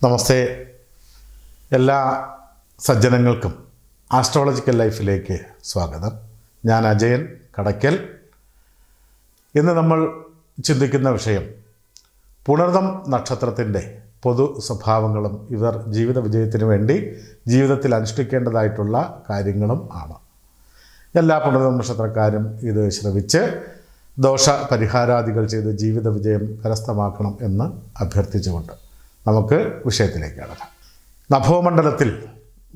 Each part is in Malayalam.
നമസ്തേ. എല്ലാ സജ്ജനങ്ങൾക്കും ആസ്ട്രോളജിക്കൽ ലൈഫിലേക്ക് സ്വാഗതം. ഞാൻ അജയൻ കടയ്ക്കൽ. ഇന്ന് നമ്മൾ ചിന്തിക്കുന്ന വിഷയം പുണർതം നക്ഷത്രത്തിൻ്റെ പൊതു സ്വഭാവങ്ങളും ഇവർ ജീവിത വിജയത്തിനു വേണ്ടി ജീവിതത്തിൽ അനുഷ്ഠിക്കേണ്ടതായിട്ടുള്ള കാര്യങ്ങളും ആണ്. എല്ലാ പുണർതം നക്ഷത്രക്കാരും ഇത് ശ്രവിച്ച് ദോഷ പരിഹാരാദികൾ ചെയ്ത് ജീവിത വിജയം കരസ്ഥമാക്കണം എന്ന് അഭ്യർത്ഥിച്ചുകൊണ്ട് നമുക്ക് വിഷയത്തിലേക്ക് കടക്കാം. നഭോമണ്ഡലത്തിൽ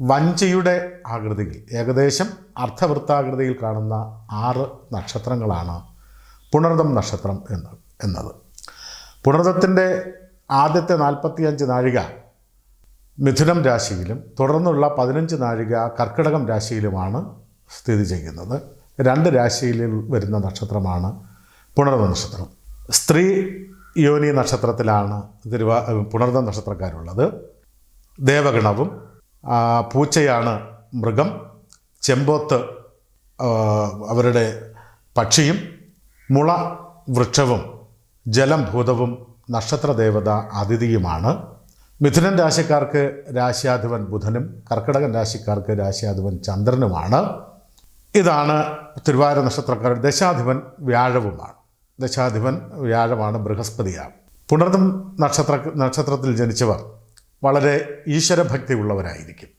വഞ്ചിയുടെ ആകൃതിയിൽ ഏകദേശം അർദ്ധവൃത്താകൃതിയിൽ കാണുന്ന 6 നക്ഷത്രങ്ങളാണ് പുണർതം നക്ഷത്രം എന്നത്. പുണർതത്തിൻ്റെ ആദ്യത്തെ 45 നാഴിക മിഥുനം രാശിയിലും തുടർന്നുള്ള 15 നാഴിക കർക്കിടകം രാശിയിലുമാണ് സ്ഥിതി ചെയ്യുന്നത്. 2 രാശിയിൽ വരുന്ന നക്ഷത്രമാണ് പുണർതം നക്ഷത്രം. സ്ത്രീ യോനി നക്ഷത്രത്തിലാണ് പുണർതം നക്ഷത്രക്കാരുള്ളത്. ദേവഗണവും പൂച്ചയാണ് മൃഗം, ചെമ്പോത്ത് അവരുടെ പക്ഷിയും, മുള വൃക്ഷവും ജലം ഭൂതവും നക്ഷത്രദേവത അതിഥിയുമാണ്. മിഥുനൻ രാശിക്കാർക്ക് രാശ്യാധിപൻ ബുധനും കർക്കിടകൻ രാശിക്കാർക്ക് രാശ്യാധിപൻ ചന്ദ്രനുമാണ്. ഇതാണ് തിരുവാതിര നക്ഷത്രക്കാരുടെ ദശാധിപൻ വ്യാഴവുമാണ്. ദശാധിപൻ വ്യാഴമാണ്, ബൃഹസ്പതിയാണ്. പുണർതം നക്ഷത്രത്തിൽ ജനിച്ചവർ വളരെ ഈശ്വരഭക്തി ഉള്ളവരായിരിക്കും.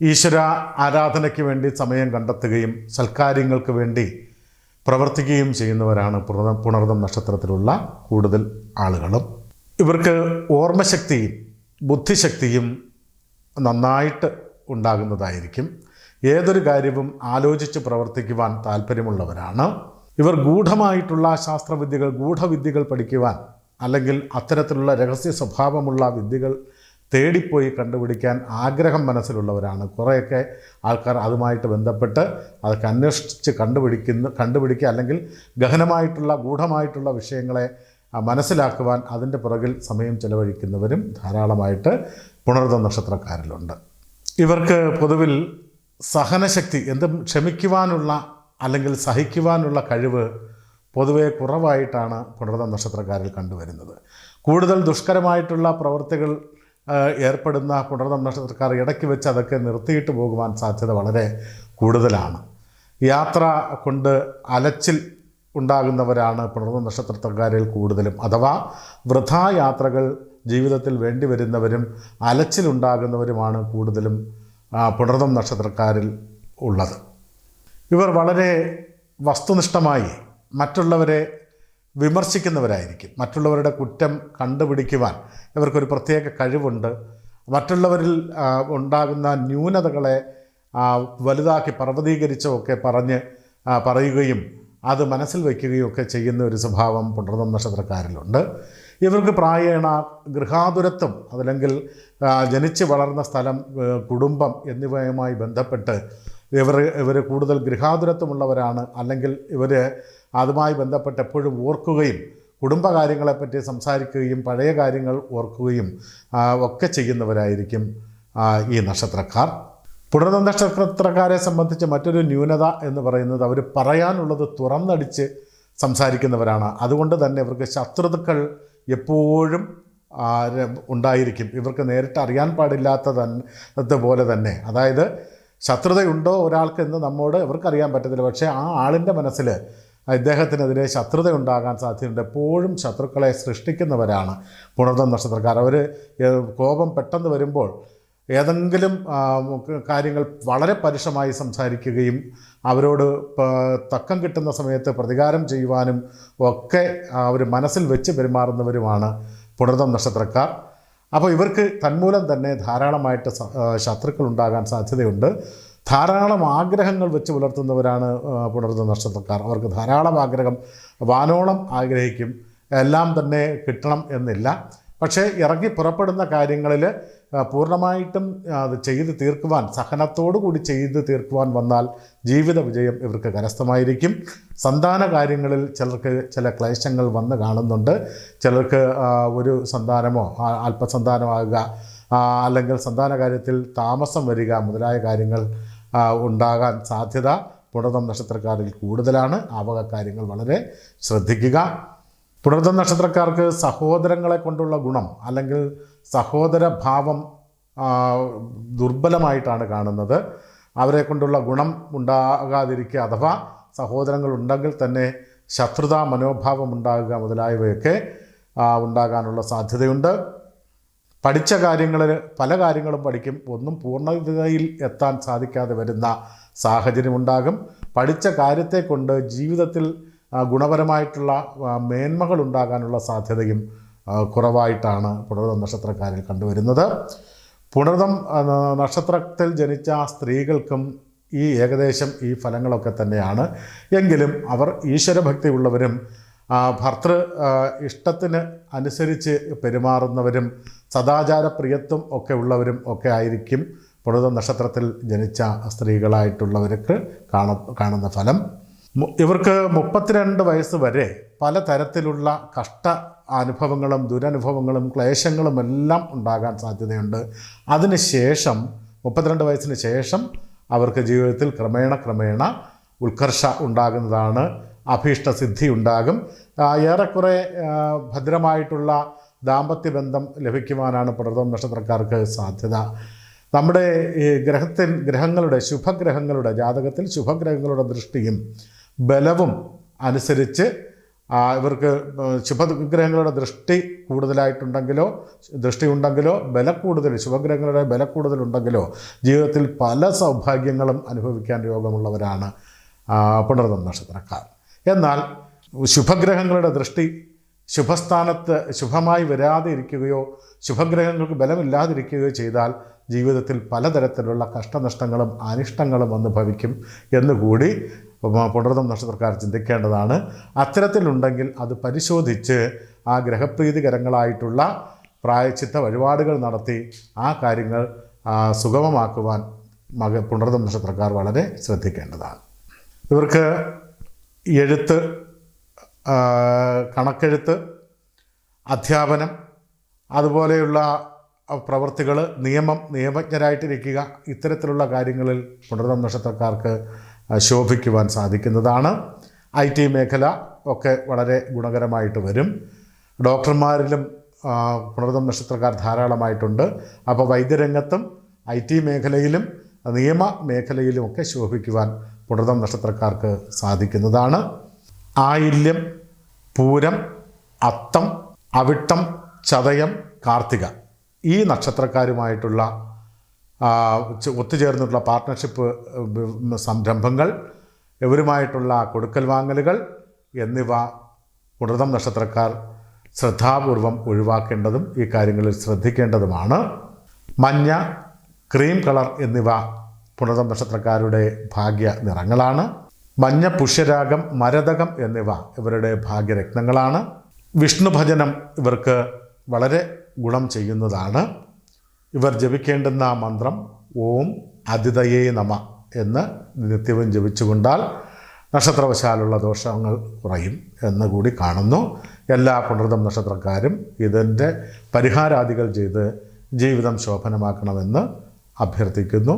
ഈശ്വര ആരാധനയ്ക്ക് വേണ്ടി സമയം കണ്ടെത്തുകയും സൽക്കാര്യങ്ങൾക്ക് വേണ്ടി പ്രവർത്തിക്കുകയും ചെയ്യുന്നവരാണ് പുണർതം നക്ഷത്രത്തിലുള്ള കൂടുതൽ ആളുകളും. ഇവർക്ക് ഓർമ്മശക്തിയും ബുദ്ധിശക്തിയും നന്നായിട്ട് ഉണ്ടാകുന്നതായിരിക്കും. ഏതൊരു കാര്യവും ആലോചിച്ച് പ്രവർത്തിക്കുവാൻ താല്പര്യമുള്ളവരാണ്. ഇവർ ഗൂഢമായിട്ടുള്ള ശാസ്ത്രവിദ്യകൾ, ഗൂഢവിദ്യകൾ പഠിക്കുവാൻ അല്ലെങ്കിൽ അത്തരത്തിലുള്ള രഹസ്യ സ്വഭാവമുള്ള വിദ്യകൾ തേടിപ്പോയി കണ്ടുപിടിക്കാൻ ആഗ്രഹം മനസ്സിലുള്ളവരാണ്. കുറേയൊക്കെ ആൾക്കാർ അതുമായിട്ട് ബന്ധപ്പെട്ട് അതൊക്കെ അന്വേഷിച്ച് കണ്ടുപിടിക്കുക അല്ലെങ്കിൽ ഗഹനമായിട്ടുള്ള ഗൂഢമായിട്ടുള്ള വിഷയങ്ങളെ മനസ്സിലാക്കുവാൻ അതിൻ്റെ പുറകിൽ സമയം ചെലവഴിക്കുന്നവരും ധാരാളമായിട്ട് പുണർതം നക്ഷത്രക്കാരിലുണ്ട്. ഇവർക്ക് പൊതുവിൽ സഹനശക്തി, എന്തും ക്ഷമിക്കുവാനുള്ള അല്ലെങ്കിൽ സഹിക്കുവാനുള്ള കഴിവ് പൊതുവെ കുറവായിട്ടാണ് പുണർതം നക്ഷത്രക്കാരിൽ കണ്ടുവരുന്നത്. കൂടുതൽ ദുഷ്കരമായിട്ടുള്ള പ്രവൃത്തികൾ ഏർപ്പെടുന്ന പുണർതം നക്ഷത്രക്കാർ ഇടയ്ക്ക് വെച്ച് അതൊക്കെ നിർത്തിയിട്ട് പോകുവാൻ സാധ്യത വളരെ കൂടുതലാണ്. യാത്ര കൊണ്ട് അലച്ചിൽ ഉണ്ടാകുന്നവരാണ് പുണർതം നക്ഷത്രക്കാരിൽ കൂടുതലും. അഥവാ വൃഥാ യാത്രകൾ ജീവിതത്തിൽ വേണ്ടി വരുന്നവരും അലച്ചിലുണ്ടാകുന്നവരുമാണ് കൂടുതലും പുണർതം നക്ഷത്രക്കാരിൽ ഉള്ളത്. ഇവർ വളരെ വസ്തുനിഷ്ഠമായി മറ്റുള്ളവരെ വിമർശിക്കുന്നവരായിരിക്കും. മറ്റുള്ളവരുടെ കുറ്റം കണ്ടുപിടിക്കുവാൻ ഇവർക്കൊരു പ്രത്യേക കഴിവുണ്ട്. മറ്റുള്ളവരിൽ ഉണ്ടാകുന്ന ന്യൂനതകളെ വലുതാക്കി പർവ്വതീകരിച്ചോ ഒക്കെ പറയുകയും അത് മനസ്സിൽ വയ്ക്കുകയും ഒക്കെ ചെയ്യുന്ന ഒരു സ്വഭാവം പുണർതം നക്ഷത്രക്കാരിലുണ്ട്. ഇവർക്ക് പ്രായേണ ഗൃഹാതുരത്വം അതല്ലെങ്കിൽ ജനിച്ച് വളർന്ന സ്ഥലം, കുടുംബം എന്നിവയുമായി ബന്ധപ്പെട്ട് ഇവർ കൂടുതൽ ഗൃഹാതുരത്വമുള്ളവരാണ്. അല്ലെങ്കിൽ ഇവർ അതുമായി ബന്ധപ്പെട്ട് എപ്പോഴും ഓർക്കുകയും കുടുംബകാര്യങ്ങളെപ്പറ്റി സംസാരിക്കുകയും പഴയ കാര്യങ്ങൾ ഓർക്കുകയും ഒക്കെ ചെയ്യുന്നവരായിരിക്കും ഈ നക്ഷത്രക്കാർ. പുണർതം നക്ഷത്രക്കാരെ സംബന്ധിച്ച് മറ്റൊരു ന്യൂനത എന്ന് പറയുന്നത് അവർ പറയാനുള്ളത് തുറന്നടിച്ച് സംസാരിക്കുന്നവരാണ്. അതുകൊണ്ട് തന്നെ ഇവർക്ക് ശത്രുക്കൾ എപ്പോഴും ഉണ്ടായിരിക്കും. ഇവർക്ക് നേരിട്ട് അറിയാൻ പാടില്ലാത്തതുപോലെ തന്നെ, അതായത് ശത്രുതയുണ്ടോ ഒരാൾക്ക് എന്ന് നമ്മോട് ഇവർക്കറിയാൻ പറ്റത്തില്ല. പക്ഷേ ആ ആളിൻ്റെ മനസ്സിൽ ഇദ്ദേഹത്തിനെതിരെ ശത്രുത ഉണ്ടാകാൻ സാധ്യതയുണ്ട്. എപ്പോഴും ശത്രുക്കളെ സൃഷ്ടിക്കുന്നവരാണ് പുണർതം നക്ഷത്രക്കാർ. അവർ കോപം പെട്ടെന്ന് വരുമ്പോൾ ഏതെങ്കിലും കാര്യങ്ങൾ വളരെ പരുഷമായി സംസാരിക്കുകയും അവരോട് തക്കം കിട്ടുന്ന സമയത്ത് പ്രതികാരം ചെയ്യുവാനും ഒക്കെ അവർ മനസ്സിൽ വെച്ച് പെരുമാറുന്നവരുമാണ് പുണർതം നക്ഷത്രക്കാർ. അപ്പോൾ ഇവർക്ക് തന്മൂലം തന്നെ ധാരാളമായിട്ട് ശത്രുക്കൾ ഉണ്ടാകാൻ സാധ്യതയുണ്ട്. ധാരാളം ആഗ്രഹങ്ങൾ വെച്ച് പുലർത്തുന്നവരാണ് പുണർതം നക്ഷത്രക്കാർ. അവർക്ക് ധാരാളം ആഗ്രഹം, വാനോളം ആഗ്രഹിക്കും. എല്ലാം തന്നെ കിട്ടണം എന്നില്ല. പക്ഷേ ഇറങ്ങി പുറപ്പെടുന്ന കാര്യങ്ങളിൽ പൂർണ്ണമായിട്ടും അത് ചെയ്ത് തീർക്കുവാൻ, സഹനത്തോടു കൂടി ചെയ്ത് തീർക്കുവാൻ വന്നാൽ ജീവിത വിജയം ഇവർക്ക് കരസ്ഥമായിരിക്കും. സന്താന കാര്യങ്ങളിൽ ചിലർക്ക് ചില ക്ലേശങ്ങൾ വന്ന് കാണുന്നുണ്ട്. ചിലർക്ക് ഒരു സന്താനമോ അല്പസന്താനമാകുക അല്ലെങ്കിൽ സന്താന കാര്യത്തിൽ താമസം വരിക മുതലായ കാര്യങ്ങൾ ഉണ്ടാകാൻ സാധ്യത പുണർതം നക്ഷത്രക്കാരിൽ കൂടുതലാണ്. ആ വക കാര്യങ്ങൾ വളരെ ശ്രദ്ധിക്കുക. പുണർദം നക്ഷത്രക്കാർക്ക് സഹോദരങ്ങളെ കൊണ്ടുള്ള ഗുണം അല്ലെങ്കിൽ സഹോദര ഭാവം ദുർബലമായിട്ടാണ് കാണുന്നത്. അവരെ കൊണ്ടുള്ള ഗുണം ഉണ്ടാകാതിരിക്കുക, അഥവാ സഹോദരങ്ങൾ ഉണ്ടെങ്കിൽ തന്നെ ശത്രുതാ മനോഭാവം ഉണ്ടാകുക മുതലായവയൊക്കെ ഉണ്ടാകാനുള്ള സാധ്യതയുണ്ട്. പഠിച്ച കാര്യങ്ങളിൽ പല കാര്യങ്ങളും പഠിക്കും, ഒന്നും പൂർണ്ണതയിൽ എത്താൻ സാധിക്കാതെ വരുന്ന സാഹചര്യമുണ്ടാകും. പഠിച്ച കാര്യത്തെ കൊണ്ട് ജീവിതത്തിൽ ഗുണപരമായിട്ടുള്ള മേന്മകൾ ഉണ്ടാകാനുള്ള സാധ്യതയും കുറവായിട്ടാണ് പുണർദം നക്ഷത്രക്കാരിൽ കണ്ടുവരുന്നത്. പുണർദം നക്ഷത്രത്തിൽ ജനിച്ച സ്ത്രീകൾക്കും ഏകദേശം ഈ ഫലങ്ങളൊക്കെ തന്നെയാണ്. എങ്കിലും അവർ ഈശ്വരഭക്തി ഉള്ളവരും ഭർത്തൃ ഇഷ്ടത്തിന് അനുസരിച്ച് പെരുമാറുന്നവരും സദാചാരപ്രിയത്വം ഒക്കെ ഉള്ളവരും ഒക്കെ ആയിരിക്കും പുണർദം നക്ഷത്രത്തിൽ ജനിച്ച സ്ത്രീകളായിട്ടുള്ളവർക്ക് കാണുന്ന ഫലം. ഇവർക്ക് 32 വയസ്സ് വരെ പലതരത്തിലുള്ള കഷ്ട അനുഭവങ്ങളും ദുരനുഭവങ്ങളും ക്ലേശങ്ങളും എല്ലാം ഉണ്ടാകാൻ സാധ്യതയുണ്ട്. അതിനുശേഷം 32 വയസ്സിന് ശേഷം അവർക്ക് ജീവിതത്തിൽ ക്രമേണ ഉത്കർഷ ഉണ്ടാകുന്നതാണ്. അഭീഷ്ടസിദ്ധി ഉണ്ടാകും. ഏറെക്കുറെ ഭദ്രമായിട്ടുള്ള ദാമ്പത്യ ബന്ധം ലഭിക്കുവാനാണ് പുണർദം നക്ഷത്രക്കാർക്ക് സാധ്യത. നമ്മുടെ ഈ ഗ്രഹങ്ങളുടെ ശുഭഗ്രഹങ്ങളുടെ ജാതകത്തിൽ ശുഭഗ്രഹങ്ങളുടെ ദൃഷ്ടിയും ബലവും അനുസരിച്ച് ഇവർക്ക് ശുഭഗ്രഹങ്ങളുടെ ദൃഷ്ടി ഉണ്ടെങ്കിലോ ശുഭഗ്രഹങ്ങളുടെ ബല കൂടുതലുണ്ടെങ്കിലോ ജീവിതത്തിൽ പല സൗഭാഗ്യങ്ങളും അനുഭവിക്കാൻ യോഗമുള്ളവരാണ് പുണർദം നക്ഷത്രക്കാർ. എന്നാൽ ശുഭഗ്രഹങ്ങളുടെ ദൃഷ്ടി ശുഭസ്ഥാനത്ത് ശുഭമായി വരാതെ ഇരിക്കുകയോ ശുഭഗ്രഹങ്ങൾക്ക് ബലമില്ലാതിരിക്കുകയോ ചെയ്താൽ ജീവിതത്തിൽ പലതരത്തിലുള്ള കഷ്ടനഷ്ടങ്ങളും അനിഷ്ടങ്ങളും വന്ന് ഭവിക്കും എന്നുകൂടി പുണർദം നക്ഷത്രക്കാർ ചിന്തിക്കേണ്ടതാണ്. അത്തരത്തിലുണ്ടെങ്കിൽ അത് പരിശോധിച്ച് ആ ഗ്രഹപ്രീതികരങ്ങളായിട്ടുള്ള പ്രായശ്ചിത്ത വഴിപാടുകൾ നടത്തി ആ കാര്യങ്ങൾ സുഗമമാക്കുവാൻ പുണർദം നക്ഷത്രക്കാർ വളരെ ശ്രദ്ധിക്കേണ്ടതാണ്. ഇവർക്ക് എഴുത്ത്, കണക്കെഴുത്ത്, അധ്യാപനം, അതുപോലെയുള്ള പ്രവൃത്തികൾ, നിയമജ്ഞരായിട്ടിരിക്കുക, ഇത്തരത്തിലുള്ള കാര്യങ്ങളിൽ പുണർദം നക്ഷത്രക്കാർക്ക് ശോഭിക്കുവാൻ സാധിക്കുന്നതാണ്. IT മേഖല ഒക്കെ വളരെ ഗുണകരമായിട്ട് വരും. ഡോക്ടർമാരിലും പുണർദം നക്ഷത്രക്കാർ ധാരാളമായിട്ടുണ്ട്. അപ്പോൾ വൈദ്യരംഗത്തും IT മേഖലയിലും നിയമ മേഖലയിലുമൊക്കെ ശോഭിക്കുവാൻ പുണർദം നക്ഷത്രക്കാർക്ക് സാധിക്കുന്നതാണ്. ആയില്യം, പൂരം, അത്തം, അവിട്ടം, ചതയം, കാർത്തിക ഈ നക്ഷത്രക്കാരുമായിട്ടുള്ള ഒത്തുചേർന്നിട്ടുള്ള പാർട്ട്ണർഷിപ്പ് സംരംഭങ്ങൾ, ഇവരുമായിട്ടുള്ള കൊടുക്കൽ വാങ്ങലുകൾ എന്നിവ പുണർദം നക്ഷത്രക്കാർ ശ്രദ്ധാപൂർവം ഒഴിവാക്കേണ്ടതും ഈ കാര്യങ്ങളിൽ ശ്രദ്ധിക്കേണ്ടതുമാണ്. മഞ്ഞ, ക്രീം കളർ എന്നിവ പുണർദം നക്ഷത്രക്കാരുടെ ഭാഗ്യ നിറങ്ങളാണ്. മഞ്ഞ, പുഷ്യരാഗം, മരതകം എന്നിവ ഇവരുടെ ഭാഗ്യരത്നങ്ങളാണ്. വിഷ്ണു ഭജനം ഇവർക്ക് വളരെ ഗുണം ചെയ്യുന്നതാണ്. ഇവർ ജപിക്കേണ്ടുന്ന മന്ത്രം ഓം അതിഥയേ നമ എന്ന് നിത്യവും ജപിച്ചുകൊണ്ടാൽ നക്ഷത്രവശാലുള്ള ദോഷങ്ങൾ കുറയും എന്ന് കൂടി കാണുന്നു. എല്ലാ പുണർദം നക്ഷത്രക്കാരും ഇതിൻ്റെ പരിഹാരാദികൾ ചെയ്ത് ജീവിതം ശോഭനമാക്കണമെന്ന് അഭ്യർത്ഥിക്കുന്നു.